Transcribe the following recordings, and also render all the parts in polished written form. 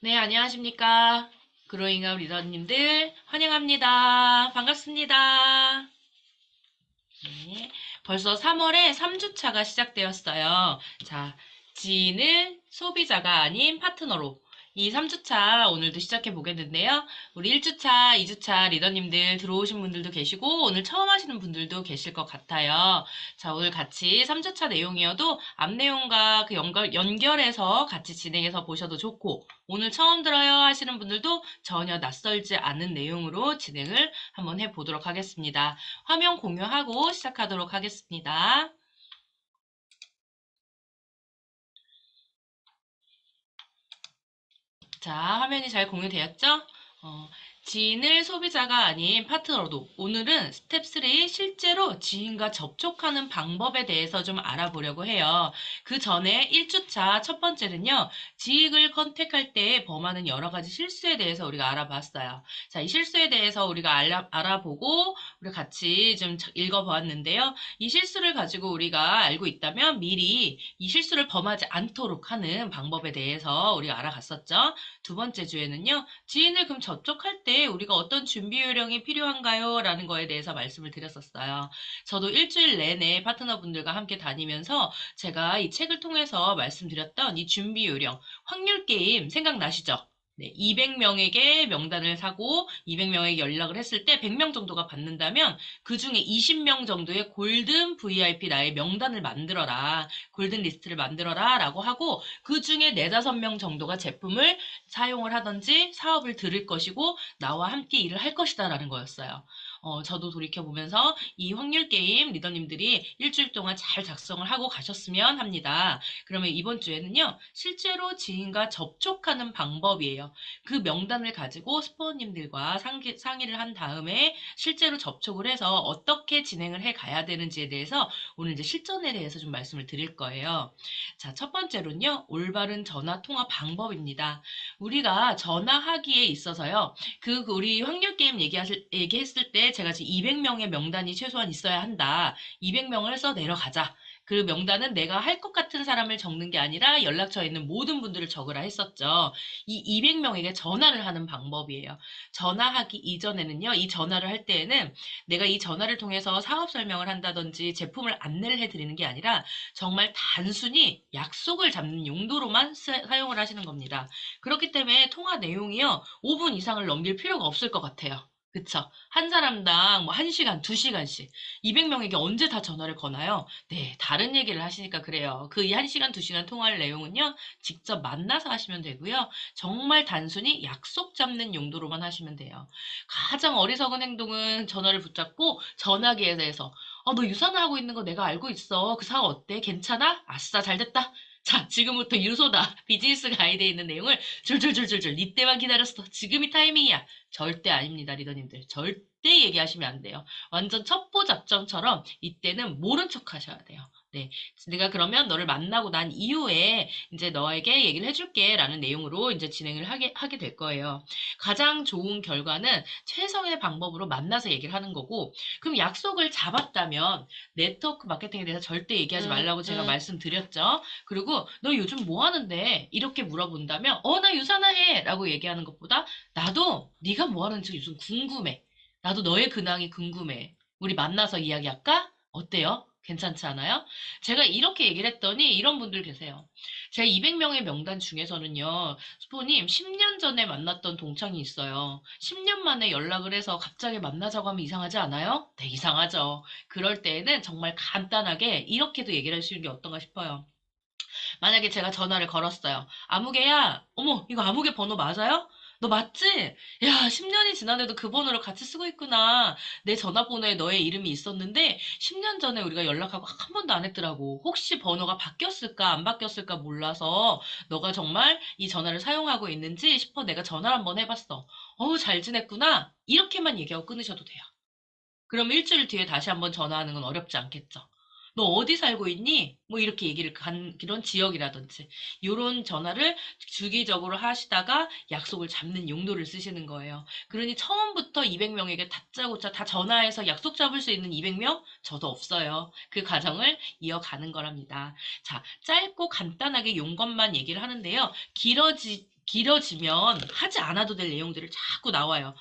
네, 안녕하십니까. 그로잉업 리더님들 환영합니다. 반갑습니다. 네, 벌써 3월에 3주차가 시작되었어요. 자, 지인을 소비자가 아닌 파트너로 이 3주차 오늘도 시작해 보겠는데요. 우리 1주차, 2주차 리더님들 들어오신 분들도 계시고 오늘 처음 하시는 분들도 계실 것 같아요. 자, 오늘 같이 3주차 내용이어도 앞 내용과 그 연결해서 같이 진행해서 보셔도 좋고 오늘 처음 들어요 하시는 분들도 전혀 낯설지 않은 내용으로 진행을 한번 해보도록 하겠습니다. 화면 공유하고 시작하도록 하겠습니다. 자, 화면이 잘 공유되었죠? 지인을 소비자가 아닌 파트너로 오늘은 스텝 3 실제로 지인과 접촉하는 방법에 대해서 좀 알아보려고 해요. 그 전에 1주차 첫 번째는요. 지익을 컨택할 때 범하는 여러 가지 실수에 대해서 우리가 알아봤어요. 자, 이 실수에 대해서 우리가 알아보고 우리 같이 좀 읽어보았는데요. 이 실수를 가지고 우리가 알고 있다면 미리 이 실수를 범하지 않도록 하는 방법에 대해서 우리가 알아갔었죠. 두 번째 주에는요. 지인을 그럼 접촉할 때 우리가 어떤 준비 요령이 필요한가요? 라는 거에 대해서 말씀을 드렸었어요. 저도 일주일 내내 파트너분들과 함께 다니면서 제가 이 책을 통해서 말씀드렸던 이 준비 요령, 확률 게임 생각나시죠? 네, 200명에게 명단을 사고 200명에게 연락을 했을 때 100명 정도가 받는다면 그 중에 20명 정도의 골든 VIP 나의 명단을 만들어라. 골든 리스트를 만들어라 라고 하고 그 중에 4, 5명 정도가 제품을 사용을 하든지 사업을 들을 것이고 나와 함께 일을 할 것이다 라는 거였어요. 저도 돌이켜보면서 이 확률 게임 리더님들이 일주일 동안 잘 작성을 하고 가셨으면 합니다. 그러면 이번 주에는요, 실제로 지인과 접촉하는 방법이에요. 그 명단을 가지고 스포님들과 상의를 한 다음에 실제로 접촉을 해서 어떻게 진행을 해 가야 되는지에 대해서 오늘 이제 실전에 대해서 좀 말씀을 드릴 거예요. 자, 첫 번째로는요, 올바른 전화 통화 방법입니다. 우리가 전화하기에 있어서요, 우리 확률 게임 얘기했을 때 제가 지금 200명의 명단이 최소한 있어야 한다. 200명을 해서 내려가자. 그 명단은 내가 할 것 같은 사람을 적는 게 아니라 연락처에 있는 모든 분들을 적으라 했었죠. 이 200명에게 전화를 하는 방법이에요. 전화하기 이전에는요, 이 전화를 할 때에는 내가 이 전화를 통해서 사업 설명을 한다든지 제품을 안내를 해드리는 게 아니라 정말 단순히 약속을 잡는 용도로만 사용을 하시는 겁니다. 그렇기 때문에 통화 내용이요, 5분 이상을 넘길 필요가 없을 것 같아요. 그쵸? 한 사람당 뭐 1시간, 2시간씩. 200명에게 언제 다 전화를 거나요? 네, 다른 얘기를 하시니까 그래요. 그 1시간, 2시간 통화할 내용은요, 직접 만나서 하시면 되고요. 정말 단순히 약속 잡는 용도로만 하시면 돼요. 가장 어리석은 행동은 전화를 붙잡고 전화기에 대해서 너 유산을 하고 있는 거 내가 알고 있어. 그 상황 어때? 괜찮아? 아싸, 잘 됐다. 자, 지금부터 유소다. 비즈니스 가이드에 있는 내용을 줄줄줄줄줄. 이때만 기다렸어. 지금이 타이밍이야. 절대 아닙니다, 리더님들. 절대 얘기하시면 안 돼요. 완전 첩보 작전처럼 이때는 모른 척 하셔야 돼요. 네. 내가 그러면 너를 만나고 난 이후에 이제 너에게 얘기를 해줄게 라는 내용으로 이제 진행을 하게 될 거예요. 가장 좋은 결과는 최선의 방법으로 만나서 얘기를 하는 거고, 그럼 약속을 잡았다면 네트워크 마케팅에 대해서 절대 얘기하지 말라고 제가 말씀드렸죠. 그리고 너 요즘 뭐 하는데? 이렇게 물어본다면 나 유산화 해 라고 얘기하는 것보다 나도 네가 뭐 하는지 요즘 궁금해. 나도 너의 근황이 궁금해. 우리 만나서 이야기할까? 어때요? 괜찮지 않아요? 제가 이렇게 얘기를 했더니 이런 분들 계세요. 제 200명의 명단 중에서는요. 스포님 10년 전에 만났던 동창이 있어요. 10년 만에 연락을 해서 갑자기 만나자고 하면 이상하지 않아요? 네, 이상하죠. 그럴 때에는 정말 간단하게 이렇게도 얘기를 해주시는 게 어떤가 싶어요. 만약에 제가 전화를 걸었어요. 아무개야, 어머, 이거 아무개 번호 맞아요? 너 맞지? 야, 10년이 지난해도 그 번호를 같이 쓰고 있구나. 내 전화번호에 너의 이름이 있었는데, 10년 전에 우리가 연락하고 한 번도 안 했더라고. 혹시 번호가 바뀌었을까, 안 바뀌었을까 몰라서, 너가 정말 이 전화를 사용하고 있는지 싶어 내가 전화를 한번 해봤어. 어우, 잘 지냈구나. 이렇게만 얘기하고 끊으셔도 돼요. 그럼 일주일 뒤에 다시 한번 전화하는 건 어렵지 않겠죠. 너 어디 살고 있니? 뭐 이렇게 얘기를 그런 지역이라든지 요런 전화를 주기적으로 하시다가 약속을 잡는 용도를 쓰시는 거예요. 그러니 처음부터 200명에게 다짜고짜 다 전화해서 약속 잡을 수 있는 200명? 저도 없어요. 그 과정을 이어가는 거랍니다. 자, 짧고 간단하게 용 것만 얘기를 하는데요. 길어지면 하지 않아도 될 내용들을 자꾸 나와요.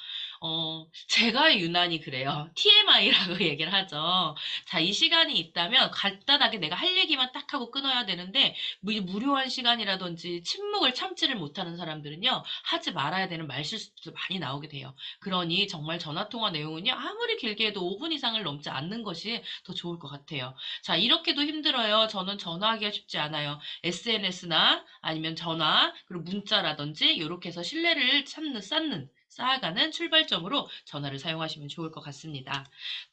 제가 유난히 그래요. TMI라고 얘기를 하죠. 자, 이 시간이 있다면 간단하게 내가 할 얘기만 딱 하고 끊어야 되는데, 무료한 시간이라든지 침묵을 참지를 못하는 사람들은요, 하지 말아야 되는 말실수도 많이 나오게 돼요. 그러니 정말 전화통화 내용은요, 아무리 길게 해도 5분 이상을 넘지 않는 것이 더 좋을 것 같아요. 자, 이렇게도 힘들어요. 저는 전화하기가 쉽지 않아요. SNS나 아니면 전화, 그리고 문자라든지 이렇게 해서 신뢰를 쌓아가는 출발점으로 전화를 사용하시면 좋을 것 같습니다.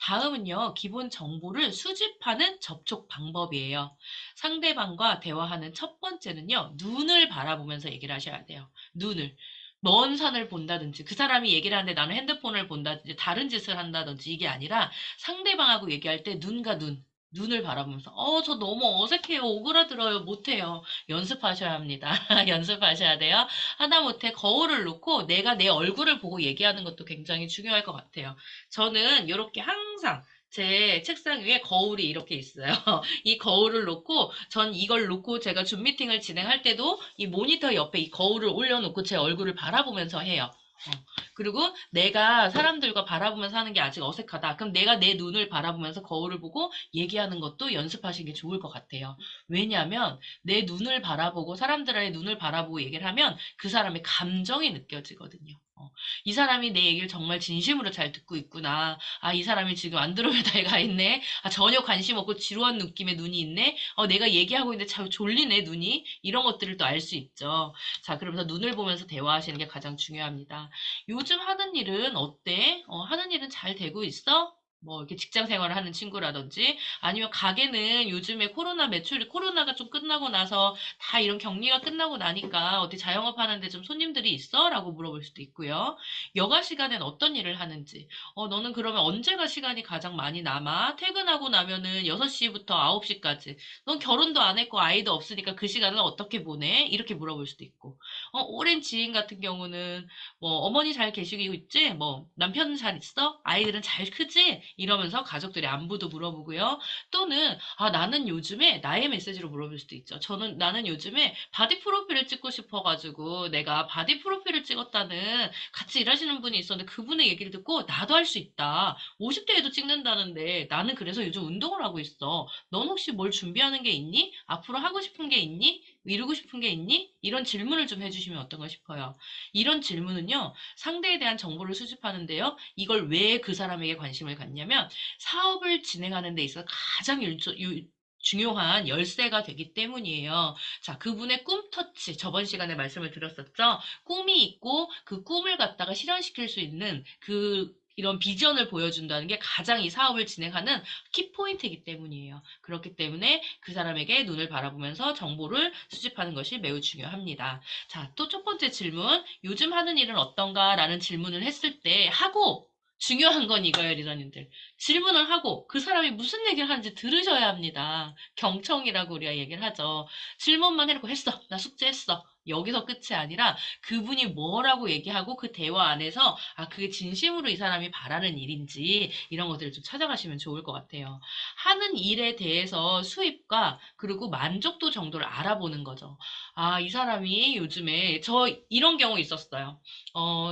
다음은요, 기본 정보를 수집하는 접촉 방법이에요. 상대방과 대화하는 첫 번째는요, 눈을 바라보면서 얘기를 하셔야 돼요. 눈을. 먼 산을 본다든지, 그 사람이 얘기를 하는데 나는 핸드폰을 본다든지, 다른 짓을 한다든지, 이게 아니라 상대방하고 얘기할 때 눈과 눈을 바라보면서, 저 너무 어색해요. 오그라들어요. 못해요. 연습하셔야 합니다. 연습하셔야 돼요. 하다못해 거울을 놓고 내가 내 얼굴을 보고 얘기하는 것도 굉장히 중요할 것 같아요. 저는 이렇게 항상 제 책상 위에 거울이 이렇게 있어요. 이 거울을 놓고 전 이걸 놓고 제가 줌 미팅을 진행할 때도 이 모니터 옆에 이 거울을 올려놓고 제 얼굴을 바라보면서 해요. 그리고 내가 사람들과 바라보면서 하는 게 아직 어색하다. 그럼 내가 내 눈을 바라보면서 거울을 보고 얘기하는 것도 연습하시는 게 좋을 것 같아요. 왜냐하면 내 눈을 바라보고 사람들의 눈을 바라보고 얘기를 하면 그 사람의 감정이 느껴지거든요. 이 사람이 내 얘기를 정말 진심으로 잘 듣고 있구나. 아, 이 사람이 지금 안드로메다에 가 있네. 아, 전혀 관심 없고 지루한 느낌의 눈이 있네. 내가 얘기하고 있는데 참 졸리네, 눈이. 이런 것들을 또 알 수 있죠. 자, 그러면서 눈을 보면서 대화하시는 게 가장 중요합니다. 요즘 하는 일은 어때? 하는 일은 잘 되고 있어? 뭐, 이렇게 직장 생활을 하는 친구라든지, 아니면 가게는 요즘에 코로나가 좀 끝나고 나서 다 이런 격리가 끝나고 나니까 어디 자영업 하는데 좀 손님들이 있어? 라고 물어볼 수도 있고요. 여가 시간엔 어떤 일을 하는지, 너는 그러면 언제가 시간이 가장 많이 남아? 퇴근하고 나면은 6시부터 9시까지. 넌 결혼도 안 했고 아이도 없으니까 그 시간을 어떻게 보내? 이렇게 물어볼 수도 있고. 오랜 지인 같은 경우는 뭐 어머니 잘 계시고 있지? 뭐 남편은 잘 있어? 아이들은 잘 크지? 이러면서 가족들의 안부도 물어보고요. 또는 나는 요즘에 나의 메시지로 물어볼 수도 있죠. 나는 요즘에 바디 프로필을 찍고 싶어가지고 내가 바디 프로필을 찍었다는 같이 일하시는 분이 있었는데 그분의 얘기를 듣고 나도 할 수 있다. 50대에도 찍는다는데 나는 그래서 요즘 운동을 하고 있어. 넌 혹시 뭘 준비하는 게 있니? 앞으로 하고 싶은 게 있니? 이루고 싶은 게 있니? 이런 질문을 좀 해주시면 어떤가 싶어요. 이런 질문은요, 상대에 대한 정보를 수집하는데요, 이걸 왜 그 사람에게 관심을 갖냐면, 사업을 진행하는 데 있어서 가장 중요한 열쇠가 되기 때문이에요. 자, 그분의 꿈 터치, 저번 시간에 말씀을 드렸었죠? 꿈이 있고, 그 꿈을 갖다가 실현시킬 수 있는 이런 비전을 보여준다는 게 가장 이 사업을 진행하는 키포인트이기 때문이에요. 그렇기 때문에 그 사람에게 눈을 바라보면서 정보를 수집하는 것이 매우 중요합니다. 자, 또 첫 번째 질문. 요즘 하는 일은 어떤가? 라는 질문을 했을 때 하고 중요한 건 이거예요, 리더님들. 질문을 하고 그 사람이 무슨 얘기를 하는지 들으셔야 합니다. 경청이라고 우리가 얘기를 하죠. 질문만 해놓고 했어. 나 숙제했어. 여기서 끝이 아니라 그분이 뭐라고 얘기하고 그 대화 안에서 그게 진심으로 이 사람이 바라는 일인지 이런 것들을 좀 찾아가시면 좋을 것 같아요. 하는 일에 대해서 수입과 그리고 만족도 정도를 알아보는 거죠. 이 사람이 요즘에 이런 경우 있었어요.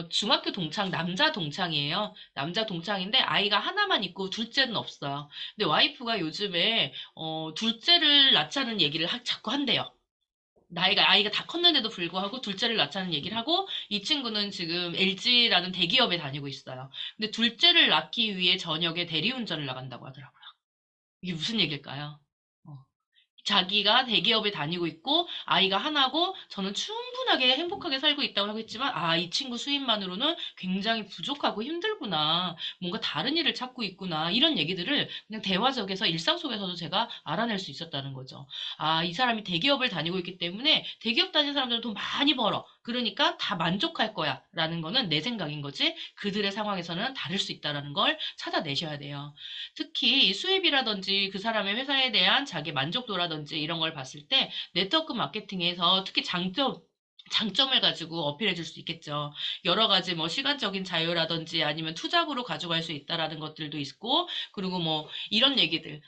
중학교 동창, 남자 동창이에요. 남자 동창인데 아이가 하나만 있고 둘째는 없어요. 근데 와이프가 요즘에 둘째를 낳자는 얘기를 자꾸 한대요. 아이가 다 컸는데도 불구하고 둘째를 낳자는 얘기를 하고 이 친구는 지금 LG라는 대기업에 다니고 있어요. 근데 둘째를 낳기 위해 저녁에 대리운전을 나간다고 하더라고요. 이게 무슨 얘기일까요? 어. 자기가 대기업에 다니고 있고 아이가 하나고 저는 충분하게 행복하게 살고 있다고 하고 있지만 이 친구 수입만으로는 굉장히 부족하고 힘들구나. 뭔가 다른 일을 찾고 있구나. 이런 얘기들을 그냥 대화 속에서 일상 속에서도 제가 알아낼 수 있었다는 거죠. 이 사람이 대기업을 다니고 있기 때문에 대기업 다니는 사람들은 돈 많이 벌어. 그러니까 다 만족할 거야. 라는 거는 내 생각인 거지. 그들의 상황에서는 다를 수 있다라는 걸 찾아내셔야 돼요. 특히 수입이라든지 그 사람의 회사에 대한 자기 만족도라든지 이런 걸 봤을 때 네트워크 마케팅에서 특히 장점을 가지고 어필해 줄 수 있겠죠. 여러 가지 뭐 시간적인 자유라든지 아니면 투잡으로 가져갈 수 있다라는 것들도 있고, 그리고 뭐 이런 얘기들,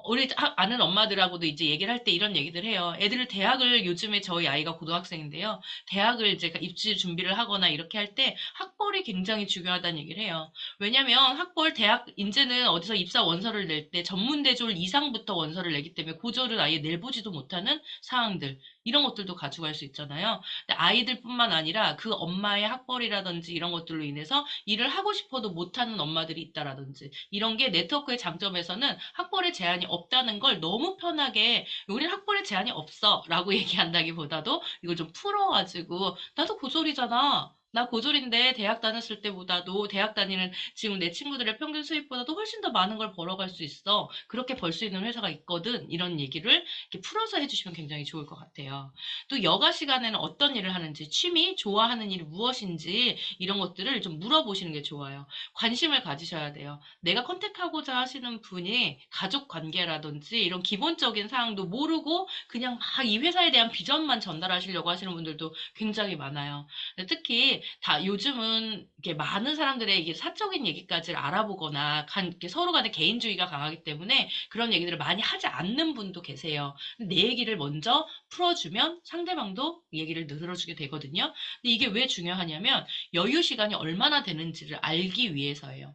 우리 아는 엄마들하고도 이제 얘기를 할 때 이런 얘기들 해요. 애들 대학을 요즘에 저희 아이가 고등학생인데요. 대학을 이제 입시 준비를 하거나 이렇게 할 때 학벌이 굉장히 중요하다는 얘기를 해요. 왜냐면 학벌 대학 이제는 어디서 입사 원서를 낼 때 전문대졸 이상부터 원서를 내기 때문에 고졸을 아예 내보지도 못하는 상황들 이런 것들도 가져갈 수 있잖아요. 근데 아이들뿐만 아니라 그 엄마의 학벌이라든지 이런 것들로 인해서 일을 하고 싶어도 못하는 엄마들이 있다라든지 이런 게 네트워크의 장점에서는 학벌에 제한이 없다는 걸 너무 편하게 우리는 학벌에 제한이 없어 라고 얘기한다기보다도 이걸 좀 풀어가지고 나도 고졸이잖아. 나 고졸인데 대학 다녔을 때보다도 대학 다니는 지금 내 친구들의 평균 수입보다도 훨씬 더 많은 걸 벌어갈 수 있어. 그렇게 벌 수 있는 회사가 있거든. 이런 얘기를 이렇게 풀어서 해주시면 굉장히 좋을 것 같아요. 또 여가 시간에는 어떤 일을 하는지, 취미, 좋아하는 일이 무엇인지 이런 것들을 좀 물어보시는 게 좋아요. 관심을 가지셔야 돼요. 내가 컨택하고자 하시는 분이 가족 관계라든지 이런 기본적인 사항도 모르고 그냥 막 이 회사에 대한 비전만 전달하시려고 하시는 분들도 굉장히 많아요. 특히 다 요즘은 이렇게 많은 사람들의 이게 사적인 얘기까지 알아보거나 이렇게 서로 간의 개인주의가 강하기 때문에 그런 얘기들을 많이 하지 않는 분도 계세요. 내 얘기를 먼저 풀어주면 상대방도 얘기를 들어주게 되거든요. 근데 이게 왜 중요하냐면 여유 시간이 얼마나 되는지를 알기 위해서예요.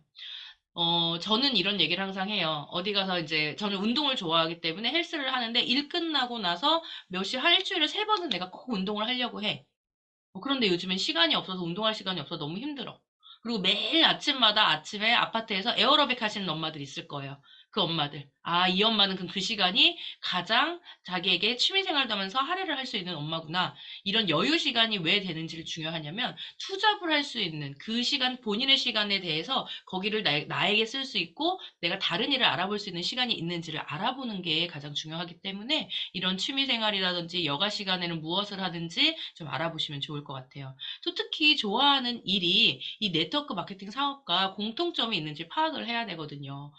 저는 이런 얘기를 항상 해요. 어디 가서 이제 저는 운동을 좋아하기 때문에 헬스를 하는데 일 끝나고 나서 몇 시, 한 일주일에 세 번은 내가 꼭 운동을 하려고 해. 그런데 요즘엔 시간이 없어서 운동할 시간이 없어서 너무 힘들어. 그리고 매일 아침마다 아침에 아파트에서 에어로빅 하시는 엄마들 있을 거예요. 그 엄마들. 아, 이 엄마는 그럼 그 시간이 가장 자기에게 취미생활도 하면서 할애를 할 수 있는 엄마구나. 이런 여유 시간이 왜 되는지를 중요하냐면 투잡을 할 수 있는 그 시간, 본인의 시간에 대해서 거기를 나에게 쓸 수 있고 내가 다른 일을 알아볼 수 있는 시간이 있는지를 알아보는 게 가장 중요하기 때문에 이런 취미생활이라든지 여가 시간에는 무엇을 하든지 좀 알아보시면 좋을 것 같아요. 또 특히 좋아하는 일이 이 네트워크 마케팅 사업과 공통점이 있는지 파악을 해야 되거든요.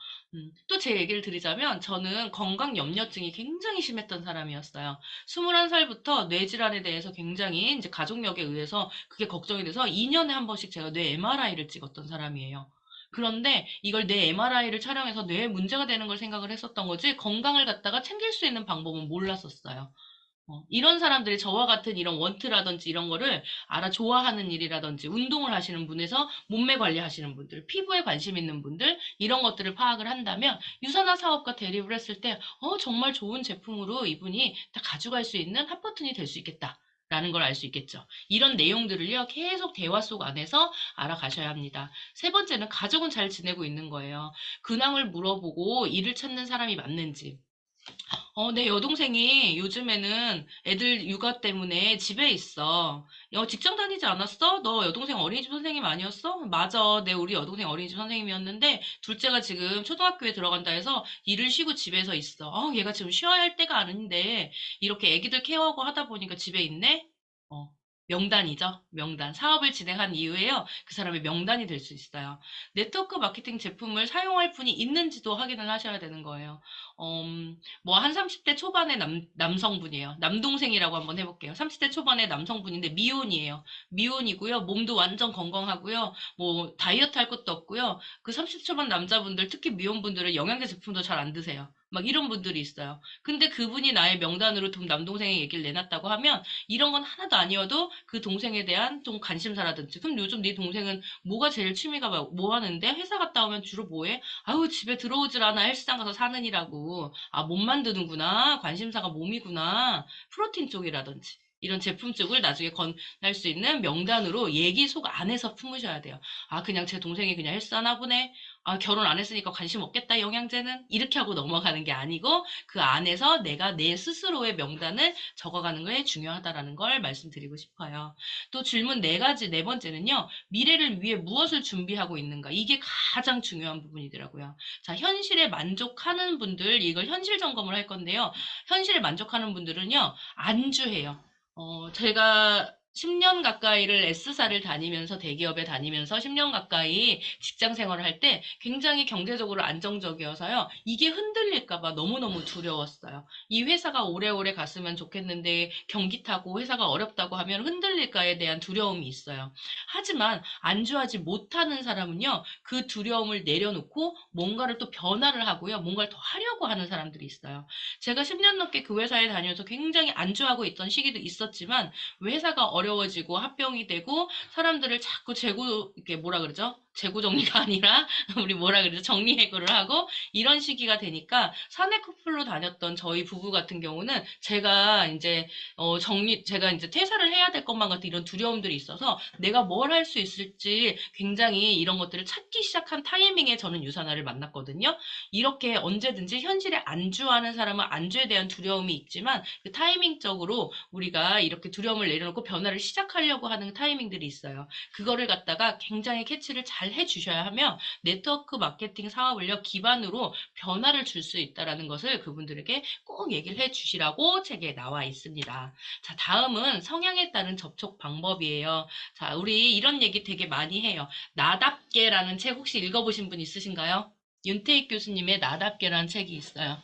또 제 얘기를 드리자면 저는 건강 염려증이 굉장히 심했던 사람이었어요. 21살부터 뇌질환에 대해서 굉장히 이제 가족력에 의해서 그게 걱정이 돼서 2년에 한 번씩 제가 뇌 MRI를 찍었던 사람이에요. 그런데 이걸 뇌 MRI를 촬영해서 뇌에 문제가 되는 걸 생각을 했었던 거지 건강을 갖다가 챙길 수 있는 방법은 몰랐었어요. 이런 사람들이 저와 같은 이런 원트라든지 이런 거를 좋아하는 일이라든지 운동을 하시는 분에서 몸매 관리하시는 분들, 피부에 관심 있는 분들, 이런 것들을 파악을 한다면 유산화 사업과 대립을 했을 때, 정말 좋은 제품으로 이분이 다 가져갈 수 있는 핫버튼이 될 수 있겠다. 라는 걸 알 수 있겠죠. 이런 내용들을요, 계속 대화 속 안에서 알아가셔야 합니다. 세 번째는 가족은 잘 지내고 있는 거예요. 근황을 물어보고 일을 찾는 사람이 맞는지, 내 여동생이 요즘에는 애들 육아 때문에 집에 있어. 직장 다니지 않았어? 너 여동생 어린이집 선생님 아니었어? 맞아. 우리 여동생 어린이집 선생님이었는데, 둘째가 지금 초등학교에 들어간다 해서 일을 쉬고 집에서 있어. 얘가 지금 쉬어야 할 때가 아닌데, 이렇게 애기들 케어하고 하다 보니까 집에 있네? 어, 명단이죠. 명단. 사업을 진행한 이후에요. 그 사람의 명단이 될 수 있어요. 네트워크 마케팅 제품을 사용할 분이 있는지도 확인을 하셔야 되는 거예요. 뭐 한 30대 초반의 남성분이에요. 남동생이라고 한번 해볼게요. 30대 초반의 남성분인데 미혼이에요. 미혼이고요. 몸도 완전 건강하고요. 뭐 다이어트 할 것도 없고요. 그 30대 초반 남자분들, 특히 미혼분들은 영양제 제품도 잘 안 드세요. 막 이런 분들이 있어요. 근데 그분이 나의 명단으로 남동생의 얘기를 내놨다고 하면 이런 건 하나도 아니어도 그 동생에 대한 좀 관심사라든지 그럼 요즘 네 동생은 뭐가 제일 취미가 뭐 하는데 회사 갔다 오면 주로 뭐 해? 아우 집에 들어오질 않아 헬스장 가서 사는 이라고 몸 만드는구나 관심사가 몸이구나 프로틴 쪽이라든지 이런 제품 쪽을 나중에 건할 수 있는 명단으로 얘기 속 안에서 품으셔야 돼요. 그냥 제 동생이 그냥 헬스 하나 보네. 결혼 안 했으니까 관심 없겠다 영양제는 이렇게 하고 넘어가는 게 아니고 그 안에서 내가 내 스스로의 명단을 적어가는 게 중요하다라는 걸 말씀드리고 싶어요. 또 질문 네 가지 네 번째는요. 미래를 위해 무엇을 준비하고 있는가? 이게 가장 중요한 부분이더라고요. 자, 현실에 만족하는 분들, 이걸 현실 점검을 할 건데요. 현실에 만족하는 분들은요, 안주해요. 제가 10년 가까이를 S사를 다니면서 대기업에 다니면서 10년 가까이 직장 생활을 할 때 굉장히 경제적으로 안정적이어서요. 이게 흔들릴까 봐 너무너무 두려웠어요. 이 회사가 오래오래 갔으면 좋겠는데 경기 타고 회사가 어렵다고 하면 흔들릴까에 대한 두려움이 있어요. 하지만 안주하지 못하는 사람은요. 그 두려움을 내려놓고 뭔가를 또 변화를 하고요. 뭔가를 더 하려고 하는 사람들이 있어요. 제가 10년 넘게 그 회사에 다녀서 굉장히 안주하고 있던 시기도 있었지만 회사가 어려워지고 합병이 되고 사람들을 자꾸 재고 이렇게 뭐라 그러죠? 재고 정리가 아니라 우리 뭐라 그러죠? 정리해고를 하고 이런 시기가 되니까 사내 커플로 다녔던 저희 부부 같은 경우는 제가 이제 제가 이제 퇴사를 해야 될 것만 같은 이런 두려움들이 있어서 내가 뭘 할 수 있을지 굉장히 이런 것들을 찾기 시작한 타이밍에 저는 유사나를 만났거든요. 이렇게 언제든지 현실에 안주하는 사람은 안주에 대한 두려움이 있지만 그 타이밍적으로 우리가 이렇게 두려움을 내려놓고 변화를 시작하려고 하는 타이밍들이 있어요. 그거를 갖다가 굉장히 캐치를 잘 해주셔야 하며 네트워크 마케팅 사업을요 기반으로 변화를 줄 수 있다라는 것을 그분들에게 꼭 얘기를 해주시라고 책에 나와 있습니다. 자, 다음은 성향에 따른 접촉 방법이에요. 자, 우리 이런 얘기 되게 많이 해요. 나답게라는 책 혹시 읽어보신 분 있으신가요? 윤태익 교수님의 나답게라는 책이 있어요.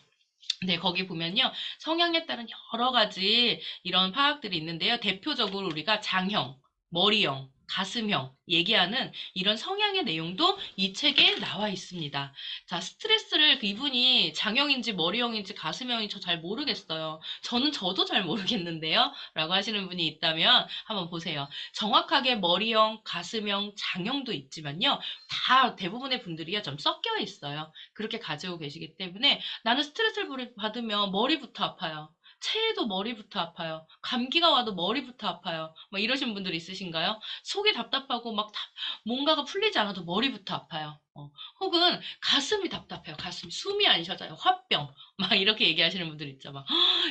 네, 거기 보면요. 성향에 따른 여러 가지 이런 파악들이 있는데요. 대표적으로 우리가 장형, 머리형, 가슴형 얘기하는 이런 성향의 내용도 이 책에 나와 있습니다. 자, 스트레스를 이분이 장형인지 머리형인지 가슴형인지 저 잘 모르겠어요. 저도 잘 모르겠는데요. 라고 하시는 분이 있다면 한번 보세요. 정확하게 머리형, 가슴형, 장형도 있지만요. 다 대부분의 분들이요. 좀 섞여 있어요. 그렇게 가지고 계시기 때문에 나는 스트레스를 받으면 머리부터 아파요. 체해도 머리부터 아파요. 감기가 와도 머리부터 아파요. 막 이러신 분들 있으신가요? 속이 답답하고 막 뭔가가 풀리지 않아도 머리부터 아파요. 혹은 가슴이 답답해요. 가슴이 숨이 안 쉬어져요. 화병. 막 이렇게 얘기하시는 분들 있죠. 막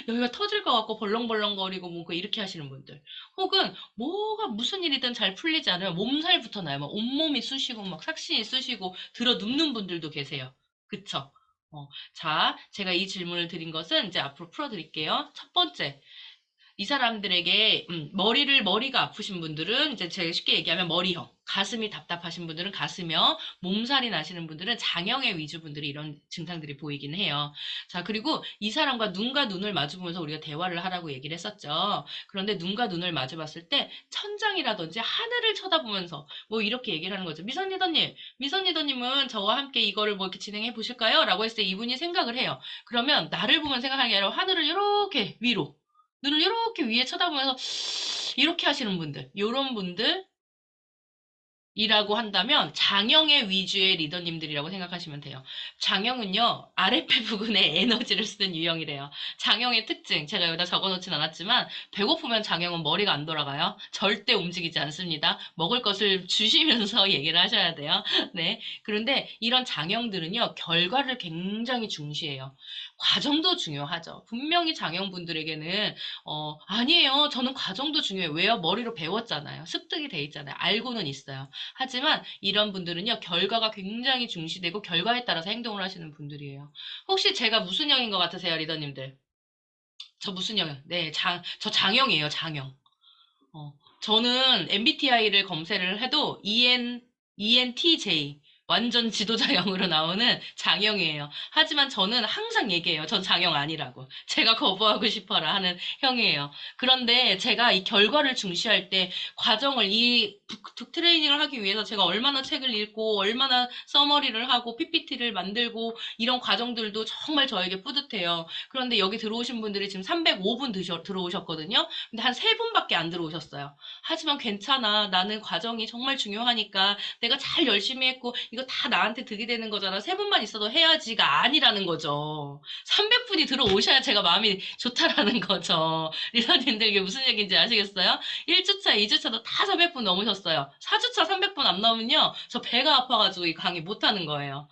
여기가 터질 것 같고 벌렁벌렁거리고 뭔가 이렇게 하시는 분들. 혹은 뭐가 무슨 일이든 잘 풀리지 않으면 몸살부터 나요. 막 온몸이 쑤시고 막 삭신이 쑤시고 들어 눕는 분들도 계세요. 그쵸? 자, 제가 이 질문을 드린 것은 이제 앞으로 풀어드릴게요. 첫 번째, 이 사람들에게 머리가 아프신 분들은 이제 제가 쉽게 얘기하면 머리형, 가슴이 답답하신 분들은 가슴형, 몸살이 나시는 분들은 장형의 위주 분들이 이런 증상들이 보이긴 해요. 자, 그리고 이 사람과 눈과 눈을 마주보면서 우리가 대화를 하라고 얘기를 했었죠. 그런데 눈과 눈을 마주봤을 때 천장이라든지 하늘을 쳐다보면서 뭐 이렇게 얘기를 하는 거죠. 미선 리더님은 저와 함께 이거를 뭐 이렇게 진행해 보실까요? 라고 했을 때 이분이 생각을 해요. 그러면 나를 보면 생각하는 게 아니라 하늘을 이렇게 위로 눈을 이렇게 위에 쳐다보면서 이렇게 하시는 분들, 요런 분들 이라고 한다면 장형의 위주의 리더님들이라고 생각하시면 돼요. 장형은요, 아랫배 부근에 에너지를 쓰는 유형이래요. 장형의 특징, 제가 여기다 적어놓진 않았지만, 배고프면 장형은 머리가 안 돌아가요. 절대 움직이지 않습니다. 먹을 것을 주시면서 얘기를 하셔야 돼요. 네. 그런데 이런 장형들은요, 결과를 굉장히 중시해요. 과정도 중요하죠. 분명히 장형분들에게는, 아니에요. 저는 과정도 중요해요. 왜요? 머리로 배웠잖아요. 습득이 돼 있잖아요. 알고는 있어요. 하지만 이런 분들은요, 결과가 굉장히 중시되고 결과에 따라서 행동을 하시는 분들이에요. 혹시 제가 무슨 형인 것 같으세요, 리더님들? 저 무슨 형이요? 네, 저 장형이에요, 장형. 저는 MBTI를 검색을 해도 ENTJ. 완전 지도자형으로 나오는 장형이에요. 하지만 저는 항상 얘기해요. 전 장형 아니라고. 제가 거부하고 싶어라 하는 형이에요. 그런데 제가 이 결과를 중시할 때 과정을 이 북 트레이닝을 하기 위해서 제가 얼마나 책을 읽고 얼마나 서머리를 하고 PPT를 만들고 이런 과정들도 정말 저에게 뿌듯해요. 그런데 여기 들어오신 분들이 지금 305분 들어오셨거든요. 근데 한 3분밖에 안 들어오셨어요. 하지만 괜찮아. 나는 과정이 정말 중요하니까 내가 잘 열심히 했고 이거 다 나한테 득이 되는 거잖아. 3분만 있어도 해야지가 아니라는 거죠. 300분이 들어오셔야 제가 마음이 좋다라는 거죠. 리더님들 이게 무슨 얘기인지 아시겠어요? 1주차, 2주차도 다 400분 넘으셨어요. 4주차 300분 안 넘으면요. 저 배가 아파가지고 이 강의 못하는 거예요.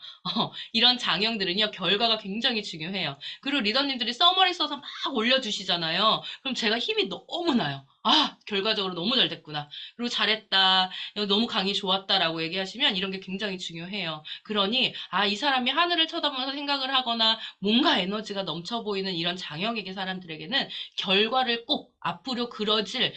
이런 장형들은요. 결과가 굉장히 중요해요. 그리고 리더님들이 써머리 써서 막 올려주시잖아요. 그럼 제가 힘이 너무 나요. 아, 결과적으로 너무 잘 됐구나. 그리고 잘했다. 너무 강의 좋았다라고 얘기하시면 이런 게 굉장히 중요해요. 그러니, 아, 이 사람이 하늘을 쳐다보면서 생각을 하거나 뭔가 에너지가 넘쳐 보이는 이런 장형에게 사람들에게는 결과를 꼭 앞으로 그려질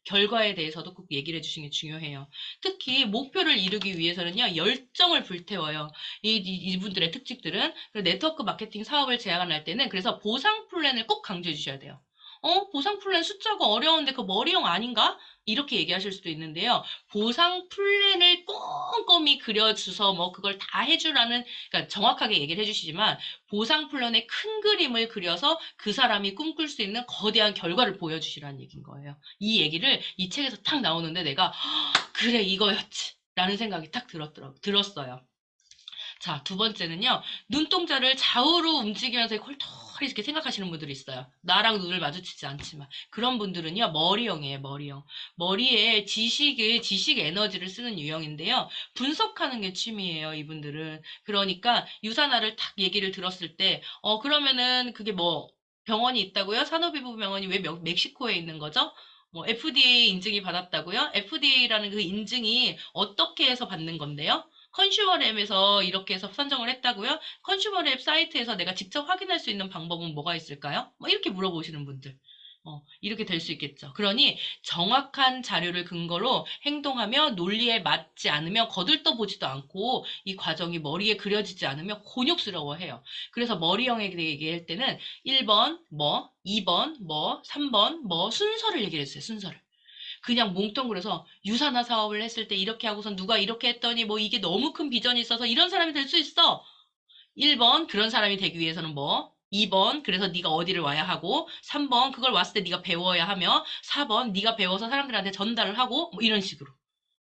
결과에 대해서도 꼭 얘기를 해주시는 게 중요해요. 특히 목표를 이루기 위해서는요, 열정을 불태워요. 이분들의 특징들은. 그리고 네트워크 마케팅 사업을 제안할 때는 그래서 보상 플랜을 꼭 강조해 주셔야 돼요. 보상 플랜 숫자가 어려운데 그 머리형 아닌가? 이렇게 얘기하실 수도 있는데요. 보상 플랜을 꼼꼼히 그려줘서 뭐 그걸 다 해주라는, 그러니까 정확하게 얘기를 해주시지만 보상 플랜의 큰 그림을 그려서 그 사람이 꿈꿀 수 있는 거대한 결과를 보여주시라는 얘기인 거예요. 이 얘기를 이 책에서 탁 나오는데 내가 그래 이거였지 라는 생각이 탁 들었어요. 자, 두 번째는요. 눈동자를 좌우로 움직이면서 콜털이 이렇게 생각하시는 분들이 있어요. 나랑 눈을 마주치지 않지만. 그런 분들은요. 머리형이에요. 머리형. 머리에 지식 에너지를 쓰는 유형인데요. 분석하는 게 취미예요. 이분들은. 그러니까 유산화를 탁 얘기를 들었을 때 그러면은 그게 뭐 병원이 있다고요? 산업이부 병원이 왜 멕시코에 있는 거죠? 뭐 FDA 인증이 받았다고요? FDA라는 그 인증이 어떻게 해서 받는 건데요? 컨슈머랩에서 이렇게 해서 선정을 했다고요? 컨슈머랩 사이트에서 내가 직접 확인할 수 있는 방법은 뭐가 있을까요? 뭐 이렇게 물어보시는 분들. 이렇게 될 수 있겠죠. 그러니 정확한 자료를 근거로 행동하며 논리에 맞지 않으면 거들떠보지도 않고 이 과정이 머리에 그려지지 않으면 곤욕스러워해요. 그래서 머리형에게 얘기할 때는 1번 뭐, 2번 뭐, 3번 뭐 순서를 얘기를 했어요. 순서를. 그냥 뭉뚱그려서 유산화 사업을 했을 때 이렇게 하고선 누가 이렇게 했더니 뭐 이게 너무 큰 비전이 있어서 이런 사람이 될 수 있어. 1번 그런 사람이 되기 위해서는 뭐 2번 그래서 네가 어디를 와야 하고 3번 그걸 왔을 때 네가 배워야 하며 4번 네가 배워서 사람들한테 전달을 하고 뭐 이런 식으로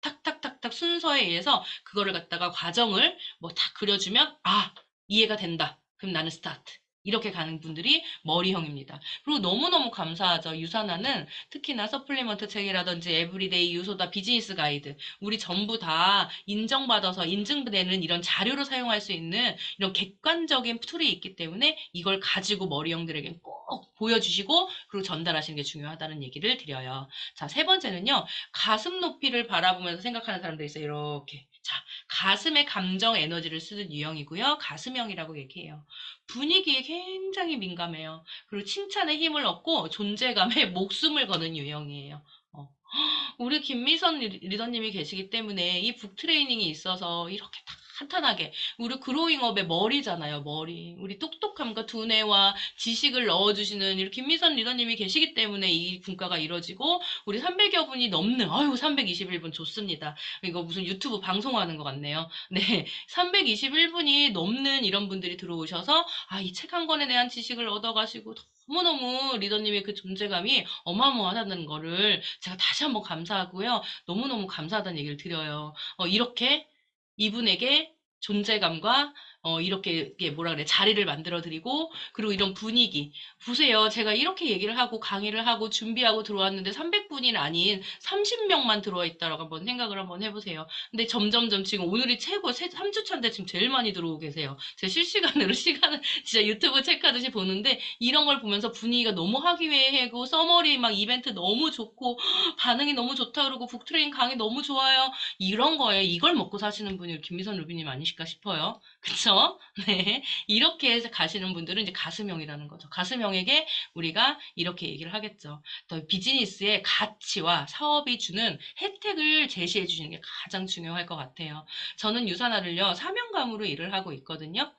탁탁탁탁 순서에 의해서 그거를 갖다가 과정을 뭐 탁 그려주면 아 이해가 된다. 그럼 나는 스타트. 이렇게 가는 분들이 머리형입니다. 그리고 너무너무 감사하죠. 유산화는 특히나 서플리먼트 책이라든지 에브리데이 유소다 비즈니스 가이드 우리 전부 다 인정받아서 인증되는 이런 자료로 사용할 수 있는 이런 객관적인 툴이 있기 때문에 이걸 가지고 머리형들에게 꼭 보여주시고 그리고 전달하시는 게 중요하다는 얘기를 드려요. 자, 세 번째는요. 가슴 높이를 바라보면서 생각하는 사람들이 있어요. 이렇게. 자, 가슴에 감정 에너지를 쓰는 유형이고요. 가슴형이라고 얘기해요. 분위기에 굉장히 민감해요. 그리고 칭찬에 힘을 얻고 존재감에 목숨을 거는 유형이에요. 어. 우리 김미선 리더님이 계시기 때문에 이 북 트레이닝이 있어서 이렇게 탄탄하게 우리 그로잉업의 머리잖아요. 머리. 우리 똑똑함과 두뇌와 지식을 넣어주시는 이 김미선 리더님이 계시기 때문에 이 분과가 이루어지고 우리 300여 분이 넘는 아유 321분 좋습니다. 이거 무슨 유튜브 방송하는 것 같네요. 네. 321분이 넘는 이런 분들이 들어오셔서 아, 이 책 한 권에 대한 지식을 얻어가시고 너무너무 리더님의 그 존재감이 어마어마하다는 거를 제가 다시 한번 감사하고요. 너무너무 감사하다는 얘기를 드려요. 이렇게 이분에게 존재감과 이렇게 이게 뭐라 그래 자리를 만들어 드리고 그리고 이런 분위기 보세요. 제가 이렇게 얘기를 하고 강의를 하고 준비하고 들어왔는데 300분이 아닌 30명만 들어와 있다라고 한번 생각을 한번 해보세요. 근데 점점점 지금 오늘이 최고 3주차인데 지금 제일 많이 들어오고 계세요. 제 실시간으로 시간을 진짜 유튜브 체크하듯이 보는데 이런 걸 보면서 분위기가 너무 화기애애하고 서머리 막 이벤트 너무 좋고 반응이 너무 좋다 그러고 북트레인 강의 너무 좋아요. 이런 거에 이걸 먹고 사시는 분이 김미선 루비님 아니실까 싶어요. 그쵸? 네. 이렇게 해서 가시는 분들은 이제 가슴형이라는 거죠. 가슴형에게 우리가 이렇게 얘기를 하겠죠. 또 비즈니스의 가치와 사업이 주는 혜택을 제시해 주시는 게 가장 중요할 것 같아요. 저는 유산화를요, 사명감으로 일을 하고 있거든요.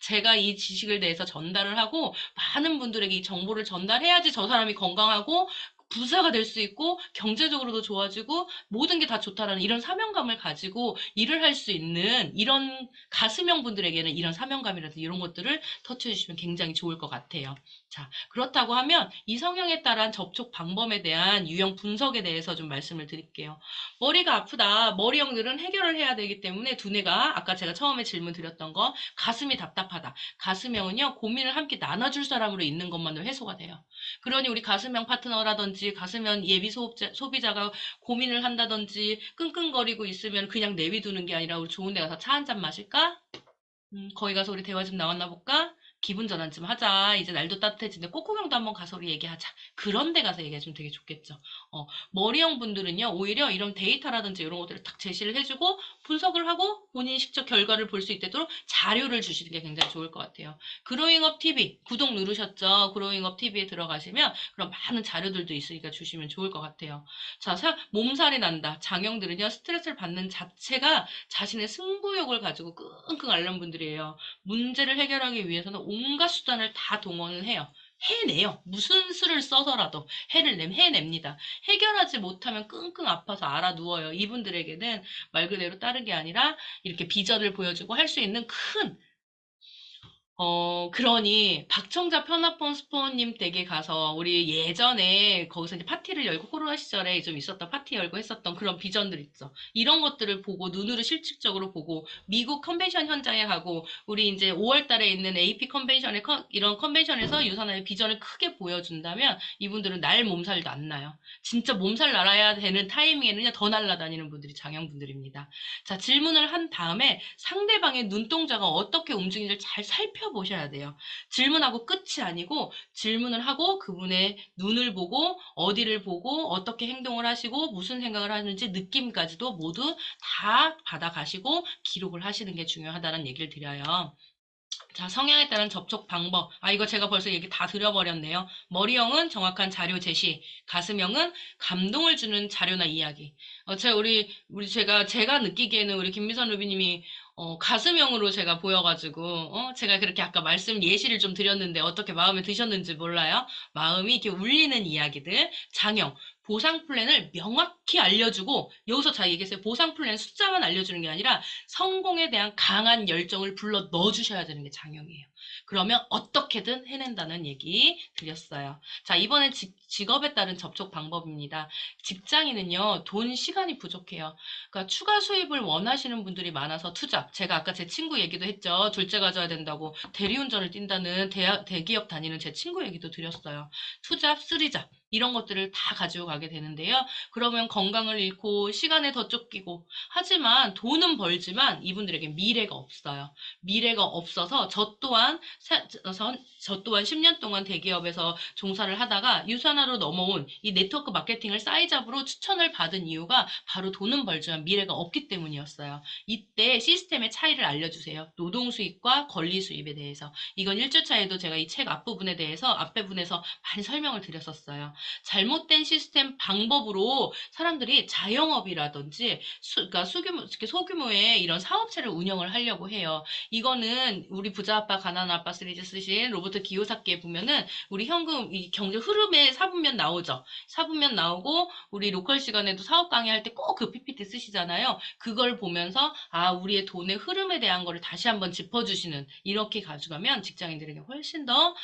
제가 이 지식을 내서 전달을 하고 많은 분들에게 이 정보를 전달해야지 저 사람이 건강하고 부자가 될 수 있고 경제적으로도 좋아지고 모든 게 다 좋다라는 이런 사명감을 가지고 일을 할 수 있는 이런 가수명 분들에게는 이런 사명감이라든지 이런 것들을 터치해 주시면 굉장히 좋을 것 같아요. 자, 그렇다고 하면 이 성향에 따른 접촉 방법에 대한 유형 분석에 대해서 좀 말씀을 드릴게요. 머리가 아프다. 머리형들은 해결을 해야 되기 때문에 두뇌가 아까 제가 처음에 질문 드렸던 거 가슴이 답답하다. 가슴형은요 고민을 함께 나눠줄 사람으로 있는 것만으로 해소가 돼요. 그러니 우리 가슴형 파트너라든지 가슴형 예비 소비자가 고민을 한다든지 끙끙거리고 있으면 그냥 내비두는 게 아니라 우리 좋은 데 가서 차 한 잔 마실까? 거기 가서 우리 대화 좀 나왔나 볼까? 기분 전환 좀 하자. 이제 날도 따뜻해지는데 꽃구경도 한번 가서 우리 얘기하자. 그런 데 가서 얘기해주면 되게 좋겠죠. 머리형 분들은요, 오히려 이런 데이터라든지 이런 것들을 딱 제시를 해주고 분석을 하고 본인이 직접 결과를 볼 수 있도록 자료를 주시는 게 굉장히 좋을 것 같아요. 그로잉업 TV 구독 누르셨죠? 그로잉업 TV에 들어가시면 그런 많은 자료들도 있으니까 주시면 좋을 것 같아요. 자, 몸살이 난다. 장형들은요, 스트레스를 받는 자체가 자신의 승부욕을 가지고 끙끙 앓는 분들이에요. 문제를 해결하기 위해서는 온갖 수단을 다 동원을 해요. 해내요. 무슨 수를 써서라도 해냅니다. 해결하지 못하면 끙끙 아파서 알아 누워요. 이분들에게는 말 그대로 다른 게 아니라 이렇게 비전을 보여주고 할 수 있는 큰 그러니 박청자 편합본 스포님 댁에 가서 우리 예전에 거기서 이제 파티를 열고 코로나 시절에 좀 있었던 파티 열고 했었던 그런 비전들 있죠. 이런 것들을 보고 눈으로 실질적으로 보고 미국 컨벤션 현장에 가고 우리 이제 5월 달에 있는 AP 컨벤션에 이런 컨벤션에서 유산화의 비전을 크게 보여준다면 이분들은 날 몸살도 안 나요. 진짜 몸살 날아야 되는 타이밍에는요 더 날아다니는 분들이 장형분들입니다. 자, 질문을 한 다음에 상대방의 눈동자가 어떻게 움직이는지를 잘 살펴보셔야 돼요. 질문하고 끝이 아니고 질문을 하고 그분의 눈을 보고 어디를 보고 어떻게 행동을 하시고 무슨 생각을 하는지 느낌까지도 모두 다 받아가시고 기록을 하시는 게 중요하다는 얘기를 드려요. 자, 성향에 따른 접촉 방법. 이거 제가 벌써 얘기 다 드려버렸네요. 머리형은 정확한 자료 제시, 가슴형은 감동을 주는 자료나 이야기. 제가 느끼기에는 우리 김미선 루비님이, 가슴형으로 제가 보여가지고, 제가 그렇게 아까 예시를 좀 드렸는데 어떻게 마음에 드셨는지 몰라요? 마음이 이렇게 울리는 이야기들. 장형. 보상 플랜을 명확히 알려주고, 여기서 잘 얘기했어요. 보상 플랜 숫자만 알려주는 게 아니라 성공에 대한 강한 열정을 불러 넣어주셔야 되는 게 장형이에요. 그러면 어떻게든 해낸다는 얘기 드렸어요. 자, 이번엔 직업에 따른 접촉 방법입니다. 직장인은요, 돈, 시간이 부족해요. 그러니까 추가 수입을 원하시는 분들이 많아서 투잡. 제가 아까 제 친구 얘기도 했죠. 둘째 가져야 된다고 대리운전을 뛴다는 대기업 다니는 제 친구 얘기도 드렸어요. 투잡, 쓰리잡. 이런 것들을 다 가지고 가게 되는데요. 그러면 건강을 잃고 시간에 더 쫓기고 하지만 돈은 벌지만 이분들에게 미래가 없어요. 미래가 없어서 저 또한 10년 동안 대기업에서 종사를 하다가 유산화로 넘어온 이 네트워크 마케팅을 사이잡으로 추천을 받은 이유가 바로 돈은 벌지만 미래가 없기 때문이었어요. 이때 시스템의 차이를 알려주세요. 노동 수입과 권리 수입에 대해서. 이건 1주차에도 제가 이 책 앞부분에서 많이 설명을 드렸었어요. 잘못된 시스템 방법으로 사람들이 자영업이라든지 그러니까 소규모의 이런 사업체를 운영을 하려고 해요. 이거는 우리 부자 아빠 가난 아빠 시리즈 쓰신 로버트 기요사키에 보면은 우리 현금 이 경제 흐름의 사분면 나오죠. 사분면 나오고 우리 로컬 시간에도 사업 강의할 때 꼭 그 PPT 쓰시잖아요. 그걸 보면서 우리의 돈의 흐름에 대한 거를 다시 한번 짚어주시는 이렇게 가져가면 직장인들에게 훨씬 더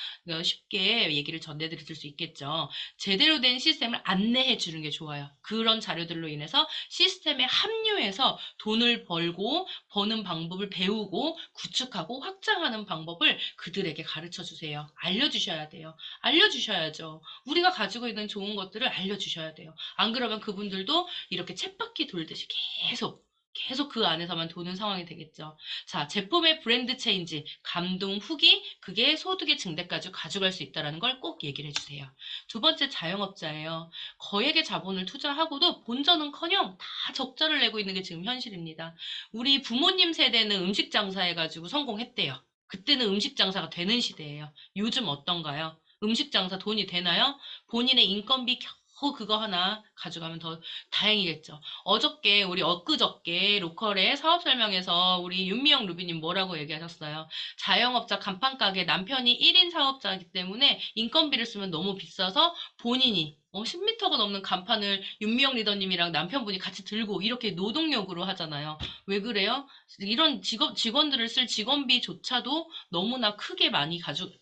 쉽게 얘기를 전해드릴 수 있겠죠. 제대로 된 시스템을 안내해 주는 게 좋아요. 그런 자료들로 인해서 시스템에 합류해서 돈을 벌고 버는 방법을 배우고 구축하고 확장하는 방법을 그들에게 가르쳐 주세요. 알려주셔야 돼요. 알려주셔야죠. 우리가 가지고 있는 좋은 것들을 알려주셔야 돼요. 안 그러면 그분들도 이렇게 쳇바퀴 돌듯이 계속 그 안에서만 도는 상황이 되겠죠. 자, 제품의 브랜드 체인지, 감동 후기, 그게 소득의 증대까지 가져갈 수 있다는 걸 꼭 얘기를 해주세요. 두 번째 자영업자예요. 거액의 자본을 투자하고도 본전은커녕 다 적자를 내고 있는 게 지금 현실입니다. 우리 부모님 세대는 음식 장사해가지고 성공했대요. 그때는 음식 장사가 되는 시대예요. 요즘 어떤가요? 음식 장사 돈이 되나요? 본인의 인건비 겨우 그거 하나 가져가면 더 다행이겠죠. 엊그저께 로컬의 사업 설명에서 우리 윤미영 루비님 뭐라고 얘기하셨어요? 자영업자 간판가게 남편이 1인 사업자이기 때문에 인건비를 쓰면 너무 비싸서 본인이 10m가 넘는 간판을 윤미영 리더님이랑 남편분이 같이 들고 이렇게 노동력으로 하잖아요. 왜 그래요? 이런 직원들을 쓸 직원비조차도 너무나 크게 많이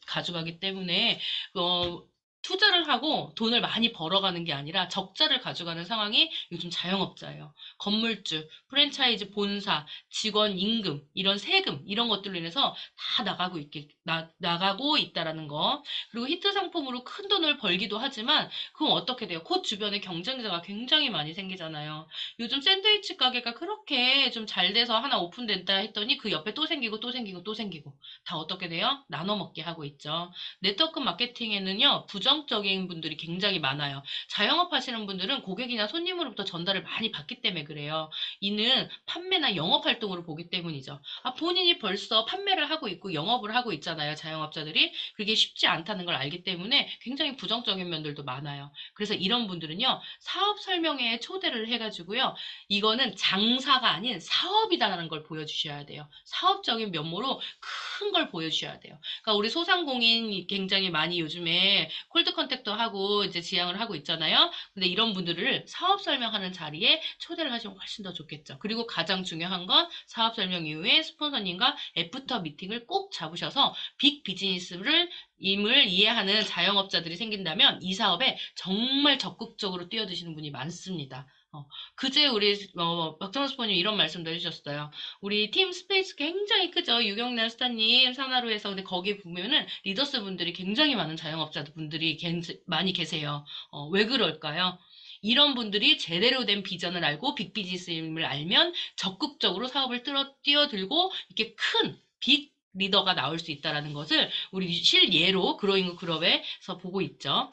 가져가기 때문에 어, 투자를 하고 돈을 많이 벌어가는 게 아니라 적자를 가져가는 상황이 요즘 자영업자예요. 건물주, 프랜차이즈 본사, 직원 임금, 이런 세금, 이런 것들로 인해서 다 나가고 있다라는 거. 그리고 히트 상품으로 큰 돈을 벌기도 하지만, 그럼 어떻게 돼요? 곧 주변에 경쟁자가 굉장히 많이 생기잖아요. 요즘 샌드위치 가게가 그렇게 좀 잘 돼서 하나 오픈된다 했더니 그 옆에 또 생기고 또 생기고 또 생기고 다 어떻게 돼요? 나눠 먹게 하고 있죠. 네트워크 마케팅에는요, 부정적인 분들이 굉장히 많아요. 자영업 하시는 분들은 고객이나 손님으로부터 전달을 많이 받기 때문에 그래요. 이는 판매나 영업 활동으로 보기 때문이죠. 본인이 벌써 판매를 하고 있고 영업을 하고 있잖아요, 자영업자들이. 그게 쉽지 않다는 걸 알기 때문에 굉장히 부정적인 면들도 많아요. 그래서 이런 분들은요, 사업 설명회에 초대를 해가지고요, 이거는 장사가 아닌 사업이다라는 걸 보여주셔야 돼요. 사업적인 면모로 큰 걸 보여주셔야 돼요. 그러니까 우리 소상공인 굉장히 많이 요즘에 콜드 컨택도 하고 이제 지향을 하고 있잖아요. 근데 이런 분들을 사업 설명하는 자리에 초대를 하시면 훨씬 더 좋겠죠. 그리고 가장 중요한 건 사업 설명 이후에 스폰서님과 애프터 미팅을 꼭 잡으셔서 빅 비즈니스를 임을 이해하는 자영업자들이 생긴다면 이 사업에 정말 적극적으로 뛰어드시는 분이 많습니다. 그제 우리 박정수 스포님 이런 말씀도 해주셨어요. 우리 팀 스페이스 굉장히 크죠. 유경란 스타님 산하로에서. 근데 거기 보면은 리더스 분들이 굉장히 많은 자영업자 분들이 많이 계세요. 왜 그럴까요? 이런 분들이 제대로 된 비전을 알고 빅비즈니스임을 알면 적극적으로 사업을 뛰어들고 이렇게 큰 빅 리더가 나올 수 있다는 것을 우리 실예로 그로잉 그룹에서 보고 있죠.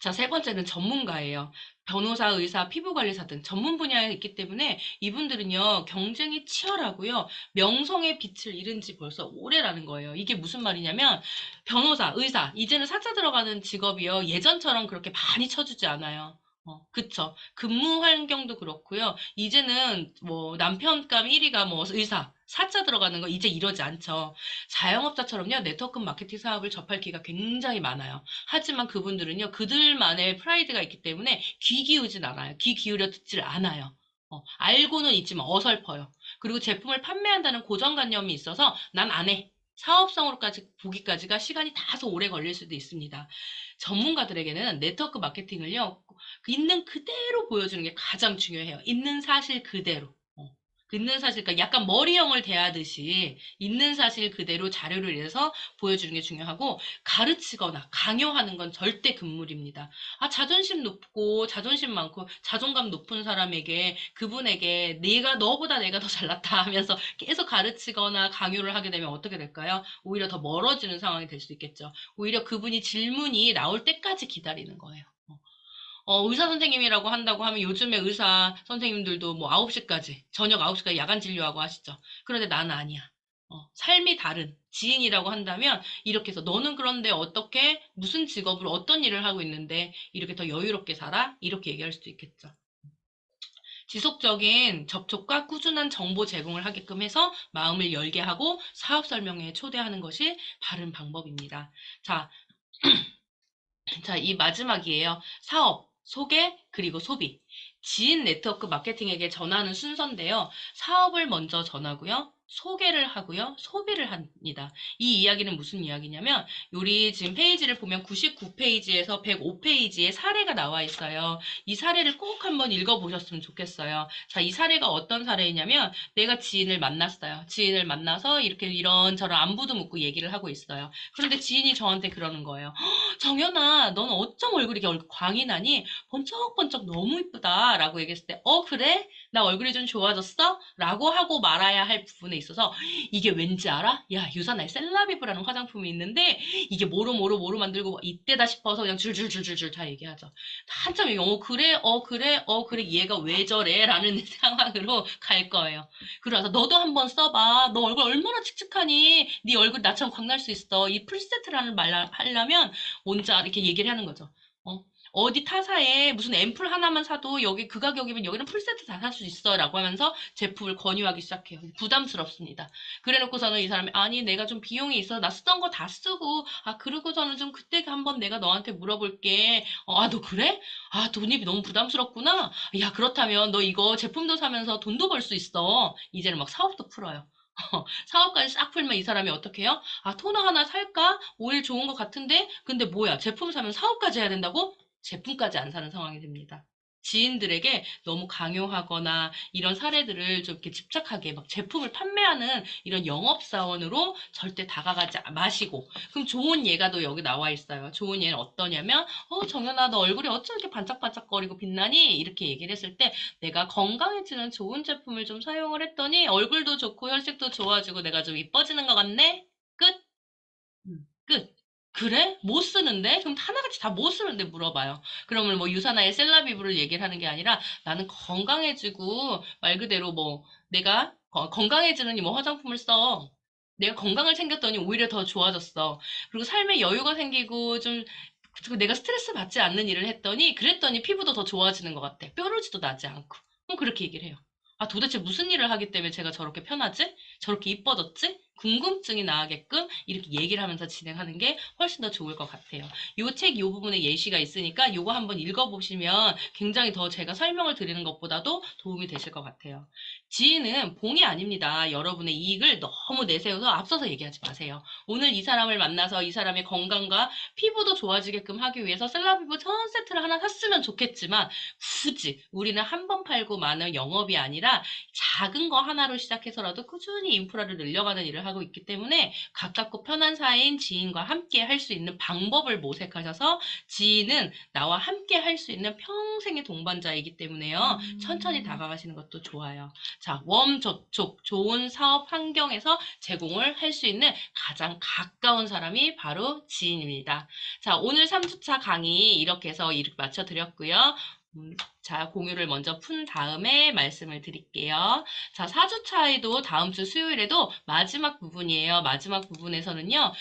자, 세 번째는 전문가예요. 변호사, 의사, 피부관리사 등 전문 분야에 있기 때문에 이분들은요, 경쟁이 치열하고요, 명성의 빛을 잃은 지 벌써 오래라는 거예요. 이게 무슨 말이냐면, 변호사, 의사, 이제는 사자 들어가는 직업이요, 예전처럼 그렇게 많이 쳐주지 않아요. 그쵸. 근무 환경도 그렇고요. 이제는 뭐 남편감 1위가 뭐 의사, 사자 들어가는 거 이제 이러지 않죠. 자영업자처럼요, 네트워크 마케팅 사업을 접할 기회가 굉장히 많아요. 하지만 그분들은요, 그들만의 프라이드가 있기 때문에 귀 기울진 않아요. 귀 기울여 듣질 않아요. 알고는 있지만 어설퍼요. 그리고 제품을 판매한다는 고정관념이 있어서 난 안 해. 사업성으로까지 보기까지가 시간이 다소 오래 걸릴 수도 있습니다. 전문가들에게는 네트워크 마케팅을요, 있는 그대로 보여주는 게 가장 중요해요. 있는 사실 그대로. 있는 사실, 그러니까 약간 머리형을 대하듯이 있는 사실 그대로 자료를 내서 보여주는 게 중요하고, 가르치거나 강요하는 건 절대 금물입니다. 자존심 높고 자존심 많고 자존감 높은 사람에게, 그분에게 너보다 내가 더 잘났다 하면서 계속 가르치거나 강요를 하게 되면 어떻게 될까요? 오히려 더 멀어지는 상황이 될 수 있겠죠. 오히려 그분이 질문이 나올 때까지 기다리는 거예요. 의사 선생님이라고 한다고 하면 요즘에 의사 선생님들도 뭐 9시까지, 저녁 9시까지 야간 진료하고 하시죠. 그런데 나는 아니야. 삶이 다른 지인이라고 한다면 이렇게 해서 너는 그런데 어떻게, 무슨 직업으로 어떤 일을 하고 있는데 이렇게 더 여유롭게 살아? 이렇게 얘기할 수도 있겠죠. 지속적인 접촉과 꾸준한 정보 제공을 하게끔 해서 마음을 열게 하고 사업 설명회에 초대하는 것이 바른 방법입니다. 자, 자, 이 마지막이에요. 사업, 소개, 그리고 소비. 지인 네트워크 마케팅에게 전하는 순서인데요. 사업을 먼저 전하고요. 소개를 하고요. 소비를 합니다. 이 이야기는 무슨 이야기냐면, 우리 지금 페이지를 보면 99페이지에서 105페이지에 사례가 나와 있어요. 이 사례를 꼭 한번 읽어보셨으면 좋겠어요. 자, 이 사례가 어떤 사례냐면, 내가 지인을 만났어요. 지인을 만나서 이렇게 이런저런 안부도 묻고 얘기를 하고 있어요. 그런데 지인이 저한테 그러는 거예요. 정연아, 넌 어쩜 얼굴이 이렇게 광이 나니? 번쩍번쩍 너무 이쁘다. 라고 얘기했을 때, 그래? 나 얼굴이 좀 좋아졌어? 라고 하고 말아야 할 부분에 있어서, 이게 왠지 알아? 야, 유사나의 셀라비브라는 화장품이 있는데, 이게 뭐로 뭐로 뭐로 만들고, 이때다 싶어서 그냥 줄줄줄줄줄 다 얘기하죠. 한참 얘기, 그래? 그래? 그래? 얘가 왜 저래? 라는 상황으로 갈 거예요. 그래서 너도 한번 써봐. 너 얼굴 얼마나 칙칙하니? 네 얼굴 나처럼 광날 수 있어. 이 풀세트라는 말 하려면, 혼자 이렇게 얘기를 하는 거죠. 어디 타사에 무슨 앰플 하나만 사도 여기 그 가격이면 여기는 풀세트 다 살 수 있어 라고 하면서 제품을 권유하기 시작해요. 부담스럽습니다. 그래 놓고서는 이 사람이, 아니 내가 좀 비용이 있어, 나 쓰던 거 다 쓰고, 그러고서는 좀 그때 한번 내가 너한테 물어볼게. 너 그래? 돈이 너무 부담스럽구나. 야, 그렇다면 너 이거 제품도 사면서 돈도 벌 수 있어. 이제는 막 사업도 풀어요. 사업까지 싹 풀면 이 사람이 어떻게 해요? 아, 토너 하나 살까? 오일 좋은 것 같은데? 근데 뭐야? 제품 사면 사업까지 해야 된다고? 제품까지 안 사는 상황이 됩니다. 지인들에게 너무 강요하거나 이런 사례들을 좀 이렇게 집착하게 막 제품을 판매하는 이런 영업사원으로 절대 다가가지 마시고. 그럼 좋은 예가 또 여기 나와 있어요. 좋은 예는 어떠냐면, 정연아, 너 얼굴이 어쩜 이렇게 반짝반짝거리고 빛나니? 이렇게 얘기를 했을 때 내가 건강해지는 좋은 제품을 좀 사용을 했더니 얼굴도 좋고 혈색도 좋아지고 내가 좀 이뻐지는 것 같네? 끝? 끝. 그래? 못 쓰는데? 그럼 하나같이 다 못 쓰는데 물어봐요. 그러면 뭐 유사나의 셀라비브를 얘기를 하는 게 아니라 나는 건강해지고 말 그대로 뭐 내가 건강해지는 뭐 화장품을 써. 내가 건강을 챙겼더니 오히려 더 좋아졌어. 그리고 삶에 여유가 생기고 좀 그리고 내가 스트레스 받지 않는 일을 했더니 그랬더니 피부도 더 좋아지는 것 같아. 뾰루지도 나지 않고. 그렇게 얘기를 해요. 아, 도대체 무슨 일을 하기 때문에 제가 저렇게 편하지? 저렇게 이뻐졌지? 궁금증이 나게끔 이렇게 얘기를 하면서 진행하는 게 훨씬 더 좋을 것 같아요. 요 책 요 부분에 예시가 있으니까 요거 한번 읽어보시면 굉장히 더 제가 설명을 드리는 것보다도 도움이 되실 것 같아요. 지인은 봉이 아닙니다. 여러분의 이익을 너무 내세워서 앞서서 얘기하지 마세요. 오늘 이 사람을 만나서 이 사람의 건강과 피부도 좋아지게끔 하기 위해서 셀라비브 전 세트를 하나 샀으면 좋겠지만 굳이 우리는 한 번 팔고 마는 영업이 아니라 작은 거 하나로 시작해서라도 꾸준히 인프라를 늘려가는 일을 하고 있기 때문에 가깝고 편한 사이인 지인과 함께 할 수 있는 방법을 모색하셔서 지인은 나와 함께 할 수 있는 평생의 동반자이기 때문에요. 천천히 다가가시는 것도 좋아요. 자, 웜 접촉, 좋은 사업 환경에서 제공을 할 수 있는 가장 가까운 사람이 바로 지인입니다. 자, 오늘 3주차 강의 이렇게 해서 이렇게 마쳐드렸고요. 자, 공유를 먼저 푼 다음에 말씀을 드릴게요. 자, 4주차에도 다음 주 수요일에도 마지막 부분이에요. 마지막 부분에서는요,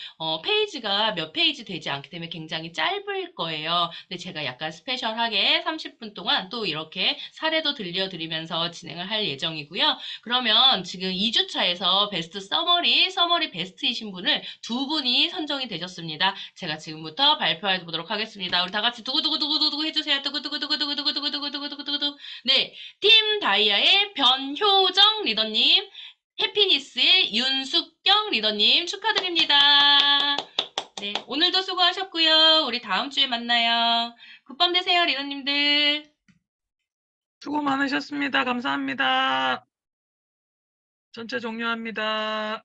페이지가 몇 페이지 되지 않기 때문에 굉장히 짧을 거예요. 근데 제가 약간 스페셜하게 30분 동안 또 이렇게 사례도 들려드리면서 진행을 할 예정이고요. 그러면 지금 2주차에서 베스트 서머리 베스트이신 분을 두 분이 선정이 되셨습니다. 제가 지금부터 발표해 보도록 하겠습니다. 우리 다 같이 두구두구두구두구 해주세요. 두구두구두구두구두구두구두구두구두구. 네, 팀 다이아의 변효정 리더님, 해피니스의 윤숙경 리더님 축하드립니다. 네, 오늘도 수고하셨고요. 우리 다음 주에 만나요. 굿밤 되세요, 리더님들. 수고 많으셨습니다. 감사합니다. 전체 종료합니다.